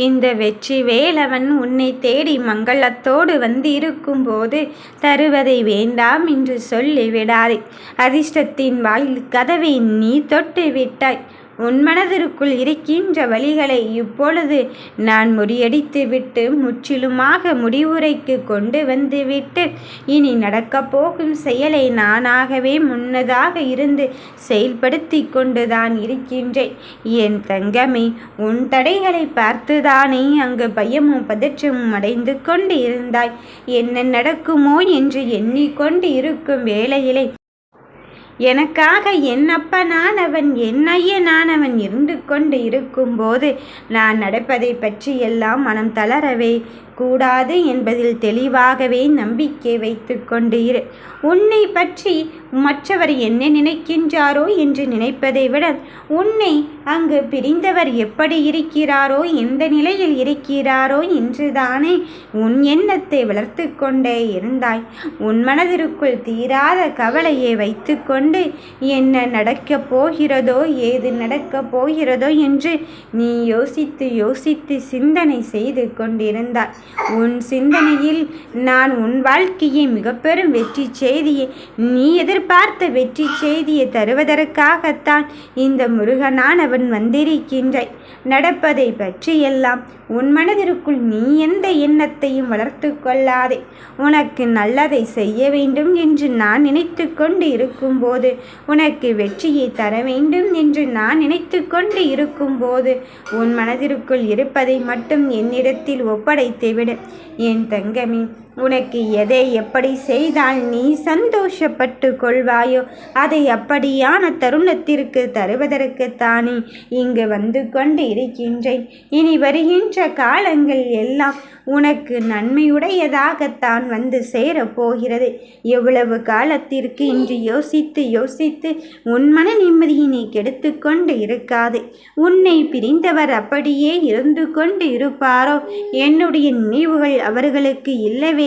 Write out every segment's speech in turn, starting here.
இந்த வெற்றி வேலவன் உன்னை தேடி மங்களத்தோடு வந்திருக்கும் போது தருவதை வேண்டாம் என்று சொல்லிவிடாதே. அதிர்ஷ்டத்தின் வாயில் கதவை நீ தொட்டு விட்டாய். உன் மனதிற்குள் இருக்கின்ற வழிகளை இப்பொழுது நான் முறியடித்து விட்டு முற்றிலுமாக முடிவுரைக்கு கொண்டு வந்து விட்டு இனி நடக்கப் போகும் செயலை நானாகவே முன்னதாக இருந்து செயல்படுத்தி கொண்டுதான் இருக்கின்றேன். என் தங்கமே, உன் தடைகளை பார்த்துதானே அங்கு பயமும் பதற்றமும் அடைந்து கொண்டு இருந்தாய். என்ன நடக்குமோ என்று எண்ணிக்கொண்டு இருக்கும் வேளையிலே எனக்காக என் அப்பனானவன் என் ஐயனானவன் இருந்து கொண்டு இருக்கும்போது நான் நடப்பதை பற்றியெல்லாம் மனம் தளரவே கூடாது என்பதில் தெளிவாகவே நம்பிக்கை வைத்து கொண்டு இரு. உன்னை பற்றி மற்றவர் என்ன நினைக்கின்றாரோ என்று நினைப்பதை விட உன்னை அங்கு பிரிந்தவர் எப்படி இருக்கிறாரோ, எந்த நிலையில் இருக்கிறாரோ என்றுதானே உன் எண்ணத்தை வளர்த்து கொண்டே இருந்தாய். உன் மனதிற்குள் தீராத கவலையை வைத்து கொண்டு என்ன நடக்கப் போகிறதோ, ஏது நடக்கப் போகிறதோ என்று நீ யோசித்து யோசித்து சிந்தனை செய்து கொண்டிருந்தாய். உன் சிந்தனையில் நான் உன் வாழ்க்கையை மிக பெரும் வெற்றி செய்தியை, நீ எதிர்பார்த்த வெற்றி செய்தியை தருவதற்காகத்தான் இந்த முருகனானவன் வந்திருக்கின்றாய். நடப்பதை பற்றியெல்லாம் உன் மனதிற்குள் நீ எந்த எண்ணத்தையும் வளர்த்து கொள்ளாதே. உனக்கு நல்லதை செய்ய வேண்டும் என்று நான் நினைத்து கொண்டு இருக்கும்போது, உனக்கு வெற்றியை தர வேண்டும் என்று நான் நினைத்து கொண்டு இருக்கும்போது உன் மனதிற்குள் இருப்பதை மட்டும் என்னிடத்தில் ஒப்படைத்துவிடு. என் தங்கமே, உனக்கு எதை எப்படி செய்தால் நீ சந்தோஷப்பட்டு கொள்வாயோ அதை அப்படியான தருணத்திற்கு தருவதற்குத்தானே இங்கு வந்து கொண்டு இருக்கின்றேன். இனி வருகின்ற காலங்கள் எல்லாம் உனக்கு நன்மையுடையதாகத்தான் வந்து சேரப்போகிறது. எவ்வளவு காலத்திற்கு இன்று யோசித்து யோசித்து உன் மன நிம்மதியினை கெடுத்து கொண்டு இருக்காது. உன்னை பிரிந்தவர் அப்படியே இருந்து கொண்டு இருப்பாரோ, என்னுடைய நினைவுகள் அவர்களுக்கு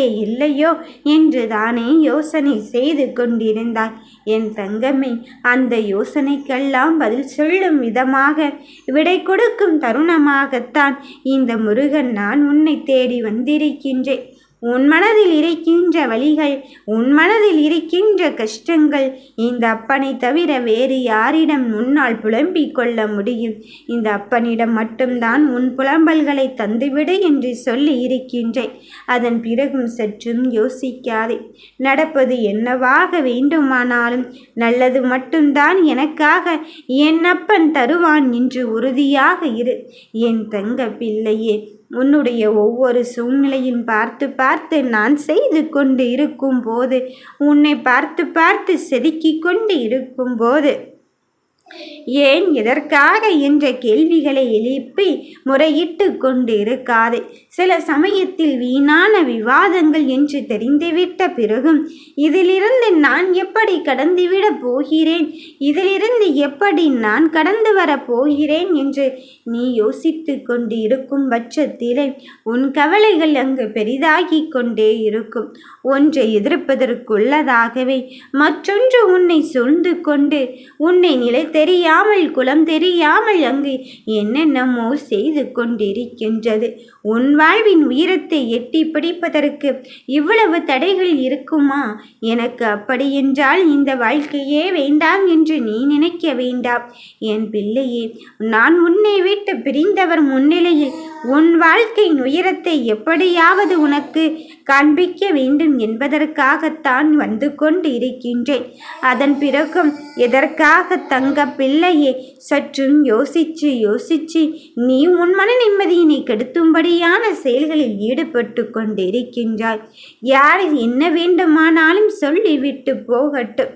இல்லையோ என்று தானே யோசனை செய்து கொண்டிருந்தாய். என் தங்கமே, அந்த யோசனைக்கெல்லாம் பதில் சொல்லும் விதமாக, விடை கொடுக்கும் தருணமாகத்தான் இந்த முருகன் நான் உன்னை தேடி வந்திருக்கின்றேன். உன் மனதில் இருக்கின்ற வலிகள், உன் மனதில் இருக்கின்ற கஷ்டங்கள் இந்த அப்பனை தவிர வேறு யாரிடம் உன்னால் புலம்பிக் கொள்ள முடியும்? இந்த அப்பனிடம் மட்டும்தான் உன் புலம்பல்களை தந்துவிடு என்று சொல்லி இருக்கின்றேன். அதன் பிறகும் சற்றும் யோசிக்காதே. நடப்பது என்னவாக வேண்டுமானாலும் நல்லது மட்டும்தான் எனக்காக என் அப்பன் தருவான் என்று உறுதியாக இரு. என் தங்க பிள்ளையே, உன்னுடைய ஒவ்வொரு சூழ்நிலையும் பார்த்து பார்த்து நான் செய்து கொண்டு இருக்கும்போது, உன்னை பார்த்து பார்த்து செதுக்கிக் கொண்டு இருக்கும்போது, ஏன் எதற்காக என்ற கேள்விகளை எழுப்பி முறையிட்டு கொண்டு இருக்காது. சில சமயத்தில் வீணான விவாதங்கள் என்று தெரிந்துவிட்ட பிறகும் இதிலிருந்து நான் எப்படி கடந்துவிடப் போகிறேன், இதிலிருந்து எப்படி நான் கடந்து வரப் போகிறேன் என்று நீ யோசித்து கொண்டு இருக்கும் பட்சத்திலே உன் கவலைகள் அங்கு பெரிதாகி கொண்டே இருக்கும். ஒன்றை எதிர்ப்பதற்குள்ளதாகவே மற்றொன்று உன்னை சூழ்ந்து கொண்டு உன்னை நிலை தெரியாமல் குலம் தெரியாமல் அங்கு என்னென்னமோ செய்து கொண்டிருக்கின்றது. உன் வாழ்வின் உயரத்தை எட்டி பிடிப்பதற்கு இவ்வளவு தடைகள் இருக்குமா? எனக்கு அப்படியென்றால் இந்த வாழ்க்கையே வேண்டாம் என்று நீ நினைக்க வேண்டாம். என் பிள்ளையே, நான் உன்னை விட்டு பிரிந்தவர் முன்னிலையில் உன் வாழ்க்கையின் உயரத்தை எப்படியாவது உனக்கு காண்பிக்க வேண்டும் என்பதற்காகத்தான் வந்து கொண்டு இருக்கின்றேன். அதன் பிறகும் எதற்காக தங்க பிள்ளையே சற்றும் யோசிச்சு நீ உன் மன நிம்மதியினை கெடுத்தும்படியான செயல்களில் ஈடுபட்டு கொண்டிருக்கின்றாய். யார் என்ன வேண்டுமானாலும் சொல்லிவிட்டு போகட்டும்.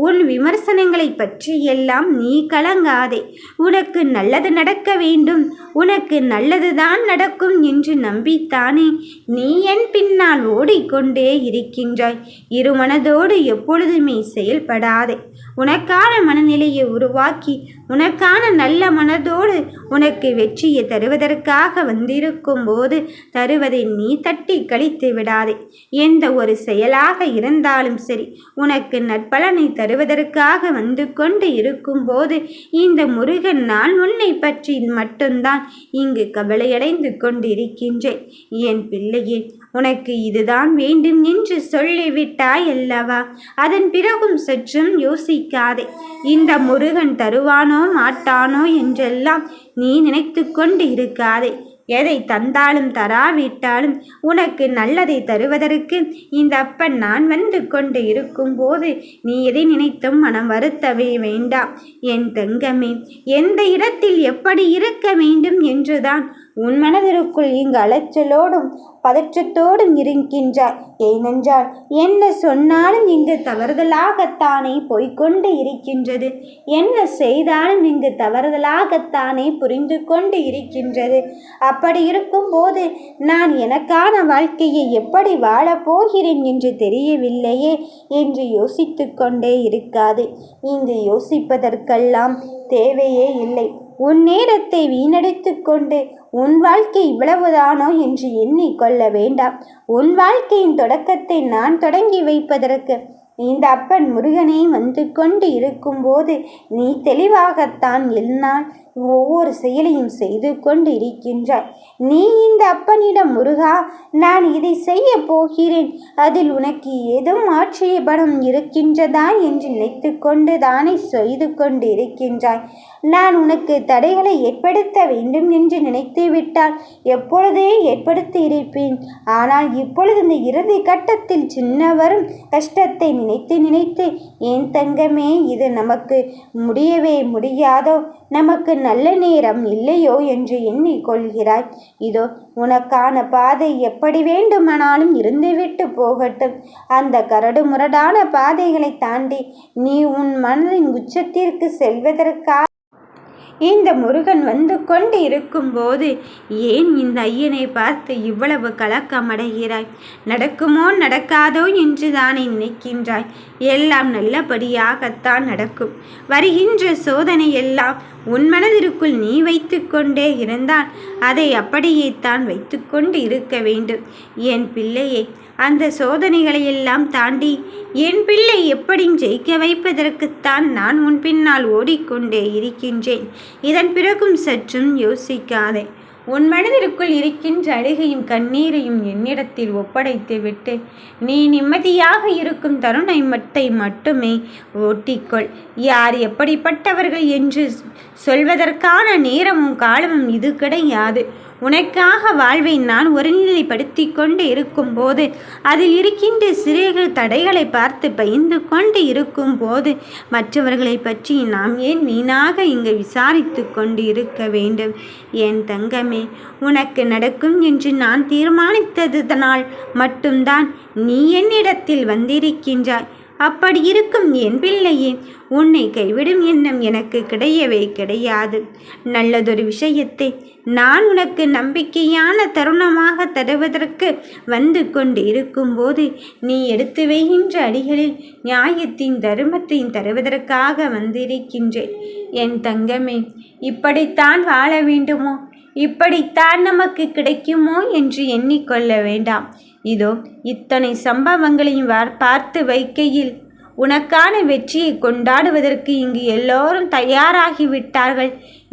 உன் விமர்சனங்களை பற்றி எல்லாம் நீ கலங்காதே. உனக்கு நல்லது நடக்க வேண்டும், உனக்கு நல்லதுதான் நடக்கும் என்று நம்பித்தானே நீ என் பின்னால் ஓடிக்கொண்டே இருக்கின்றாய். இருமனதோடு எப்பொழுதுமே செயல்படாதே. உனக்கான மனநிலையை உருவாக்கி உனக்கான நல்ல மனதோடு உனக்கு வெற்றியை தருவதற்காக வந்திருக்கும் போது தருவதை நீ தட்டி கழித்து விடாதே. எந்த ஒரு செயலாக இருந்தாலும் சரி, உனக்கு நற்பலனை தருவதற்காக வந்து கொண்டு இருக்கும்போது இந்த முருகன் நான் உன்னை பற்றி மட்டும்தான் இங்கு கவலையடைந்து கொண்டிருக்கின்றேன். என் பிள்ளையே, உனக்கு இதுதான் வேண்டும் என்று சொல்லிவிட்டாய் அல்லவா? அதன் பிறகும் சற்றும் யோசிக்காதே. இந்த முருகன் தருவானோ மாட்டானோ என்றெல்லாம் நீ நினைத்து கொண்டு இருக்காதே. எதை தந்தாலும் தராவிட்டாலும் உனக்கு நல்லதை தருவதற்கு இந்த அப்பன் நான் வந்து கொண்டு இருக்கும்போது நீ எதை நினைத்தும் மனம் வருத்தவே வேண்டாம். என் தங்கமே, எந்த இடத்தில் எப்படி இருக்க வேண்டும் என்றுதான் உன் மனதிற்குள் இங்கு அலைச்சலோடும் பதற்றத்தோடும் இருக்கின்றாய். ஏனென்றால் என்ன சொன்னாலும் இங்கு தவறுதலாகத்தானே போய்கொண்டு இருக்கின்றது. என்ன செய்தாலும் இங்கு தவறுதலாகத்தானே புரிந்து கொண்டு இருக்கின்றது. அப்படி இருக்கும்போது நான் எனக்கான வாழ்க்கையை எப்படி வாழப்போகிறேன் என்று தெரியவில்லையே என்று யோசித்து கொண்டே இருக்காது. இங்கு யோசிப்பதற்கெல்லாம் தேவையே இல்லை. உன் நேரத்தை வீணடித்து கொண்டு உன் வாழ்க்கை இவ்வளவுதானோ என்று எண்ணிக்கொள்ள வேண்டாம். உன் வாழ்க்கையின் தொடக்கத்தை நான் தொடங்கி வைப்பதற்கு இந்த அப்பன் முருகனை வந்து கொண்டு இருக்கும்போது நீ தெளிவாகத்தான் என்னால் ஒவ்வொரு செயலையும் செய்து கொண்டு இருக்கின்றாய். நீ இந்த அப்பனிடம் முருகா, நான் இதை செய்ய போகிறேன், அதில் உனக்கு ஏதும் ஆட்சேபணம் இருக்கின்றதா என்று நினைத்து கொண்டு தானே செய்து கொண்டு இருக்கின்றாய். நான் உனக்கு தடைகளை ஏற்படுத்த வேண்டும் என்று நினைத்து விட்டால் எப்பொழுதே ஏற்படுத்தி இருப்பேன். ஆனால் இப்பொழுது இந்த இறுதி கட்டத்தில் சின்ன வரும் கஷ்டத்தை நினைத்து நினைத்து என் தங்கமே, இது நமக்கு முடியவே முடியாதோ, நமக்கு நல்ல நேரம் இல்லையோ என்று எண்ணிக்கொள்கிறாய். இதோ உனக்கான பாதை எப்படி வேண்டுமானாலும் இருந்துவிட்டு போகட்டும். அந்த கரடு முரடான பாதைகளை தாண்டி நீ உன் மனதின் உச்சத்திற்கு செல்வதற்காக இந்த முருகன் வந்து கொண்டு இருக்கும்போது ஏன் இந்த ஐயனை பார்த்து இவ்வளவு கலக்கமடைகிறாய்? நடக்குமோ நடக்காதோ என்று தானே நினைக்கின்றாய்? எல்லாம் நல்லபடியாகத்தான் நடக்கும். வருகின்ற சோதனை எல்லாம் உன் மனதிற்குள் நீ வைத்து கொண்டே இருந்தால் அதை அப்படியே தான் வைத்து கொண்டு இருக்க வேண்டும். என் பிள்ளையை, அந்த சோதனைகளையெல்லாம் தாண்டி என் பிள்ளை எப்படி ஜெயிக்க வைப்பதற்குத்தான் நான் உன் பின்னால் ஓடிக்கொண்டே இருக்கின்றேன். இதன் பிறகும் சற்றும் யோசிக்காதே. உன் மனதிற்குள் இருக்கின்ற அழுகையும் கண்ணீரையும் என்னிடத்தில் ஒப்படைத்து விட்டு நீ நிம்மதியாக இருக்கும் தருணத்தை மட்டுமே ஓட்டிக்கொள். யார் எப்படிப்பட்டவர்கள் என்று சொல்வதற்கான நேரமும் காலமும் இது கிடையாது. உனக்காக வாழ்வை நான் ஒருநிலைப்படுத்தி கொண்டு இருக்கும்போது, அதில் இருக்கின்ற சிறு தடைகளை பார்த்து பயந்து கொண்டு இருக்கும்போது மற்றவர்களை பற்றி நாம் ஏன் வீணாக இங்கு விசாரித்து கொண்டு இருக்க வேண்டும்? என் தங்கமே, உனக்கு நடக்கும் என்று நான் தீர்மானித்ததனால் மட்டும்தான் நீ என்னிடத்தில் வந்திருக்கின்றாய். அப்படி இருக்கும் என் பிள்ளையே, உன்னை கைவிடும் எண்ணம் எனக்கு கிடையவே கிடையாது. நல்லதொரு விஷயத்தை நான் உனக்கு நம்பிக்கையான தருணமாக தருவதற்கு வந்து கொண்டு இருக்கும்போது நீ எடுத்து வைகின்ற அடிகளில் நியாயத்தின் தர்மத்தையும் தருவதற்காக வந்திருக்கின்றேன். என் தங்கமே, இப்படித்தான் வாழ வேண்டுமோ, இப்படித்தான் நமக்கு கிடைக்குமோ என்று எண்ணிக்கொள்ள வேண்டாம். இதோ இத்தனை சம்பவங்களையும் பார்த்து வைக்கையில் உனக்கான வெற்றியை கொண்டாடுவதற்கு இங்கு எல்லோரும் தயாராகிவிட்டார்கள்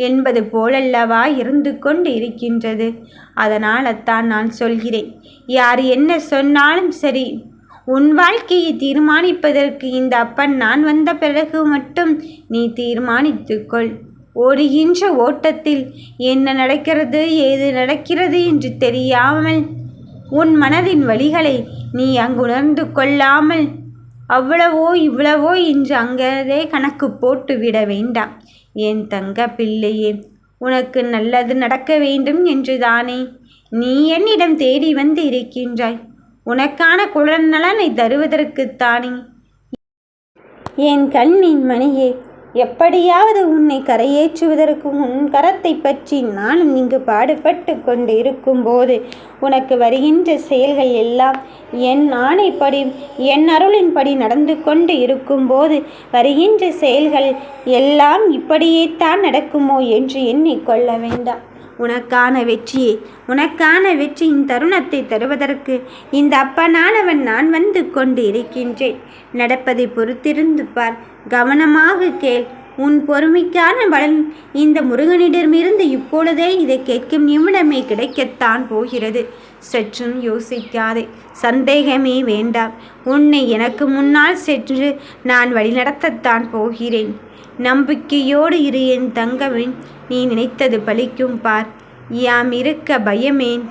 என்பது போலல்லவா இருந்து கொண்டு இருக்கின்றது. அதனால்தான் நான் சொல்கிறேன், யார் என்ன சொன்னாலும் சரி, உன் வாழ்க்கையை தீர்மானிப்பதற்கு இந்த அப்பன் நான் வந்த பிறகு மட்டும் நீ தீர்மானித்துக்கொள். ஓடுகின்ற ஓட்டத்தில் என்ன நடக்கிறது ஏது நடக்கிறது என்று தெரியாமல் உன் மனதின் வழிகளை நீ அங்கு உணர்ந்து கொள்ளாமல் அவ்வளவோ இவ்வளவோ என்று அங்கே கணக்கு போட்டு விட வேண்டாம். என் தங்க பிள்ளையே, உனக்கு நல்லது நடக்க வேண்டும் என்று தானே நீ என்னிடம் தேடி வந்து இருக்கின்றாய். உனக்கான குழல் நலனை தருவதற்குத்தானே. என் கண்ணின் மணியே, எப்படியாவது உன்னை கரையேற்றுவதற்கு உன் கரத்தை பற்றி நானும் இங்கு பாடுபட்டு கொண்டு இருக்கும்போது உனக்கு வருகின்ற செயல்கள் எல்லாம் என் ஆணைப்படி என் அருளின்படி நடந்து கொண்டு இருக்கும்போது வருகின்ற செயல்கள் எல்லாம் இப்படியே தான் நடக்குமோ என்று எண்ணிக்கொள்ள வேண்டாம். உனக்கான வெற்றியின் தருணத்தை தருவதற்கு இந்த அப்பனானவன் நான் வந்து கொண்டு இருக்கின்றேன். நடப்பதை பொறுத்திருந்து பார், கவனமாக கேள். உன் பொறுமைக்கான பலன் இந்த முருகனிடமிருந்து இப்பொழுதே இதை கேட்கும் நிமிடமே கிடைக்கத்தான் போகிறது. சற்றும் யோசிக்காதே, சந்தேகமே வேண்டாம். உன்னை எனக்கு முன்னால் சென்று நான் வழிநடத்தத்தான் போகிறேன். நம்பிக்கையோடு இரு என் தங்கமே, நீ நினைத்தது பலிக்கும் பார். யாம் இருக்க பயமேன்.